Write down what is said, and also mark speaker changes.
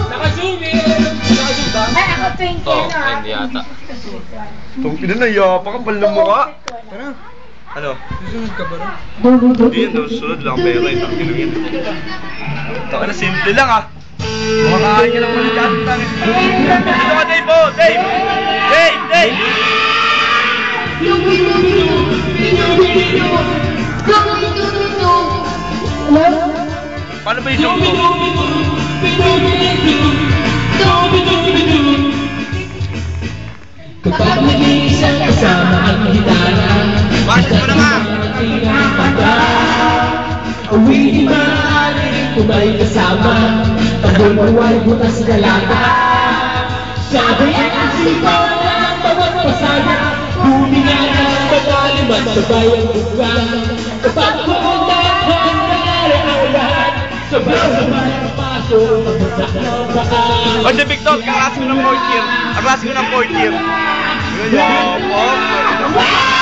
Speaker 1: Naka-zoom eh. Naka-zoom ba?
Speaker 2: Ay, ako 20
Speaker 3: Oo,
Speaker 2: ano ah.
Speaker 3: hindi yata.
Speaker 4: Itong pinanayapa ka, pala mo ka.
Speaker 1: Tara.
Speaker 4: Ano?
Speaker 1: Susunod ka ba rin?
Speaker 4: Hindi yun, susunod lang pera yung takin lang yun. Taka na, simple lang ah. Makakain ka lang ulit dyan. Dito ka, Dave po! Dave! Dave! Dave! Paano ba yung song ko?
Speaker 5: Kapag nag-iisang kasama ang hidara,
Speaker 4: Basis mo na nga!
Speaker 5: Awin maaari kung may kasama, tabol-buway butas na lata. Sabay ang sito ng bawat pasaya, huminga ng malalim at sabay ang buka. Kapag pumunta ang nangyari ang lahat, sabay-sabay ang paso, pagbasak ng baka.
Speaker 4: O si Victor, kaklase ko ng 4th year. Kaklase ko ng 4th year. Ganyan, po.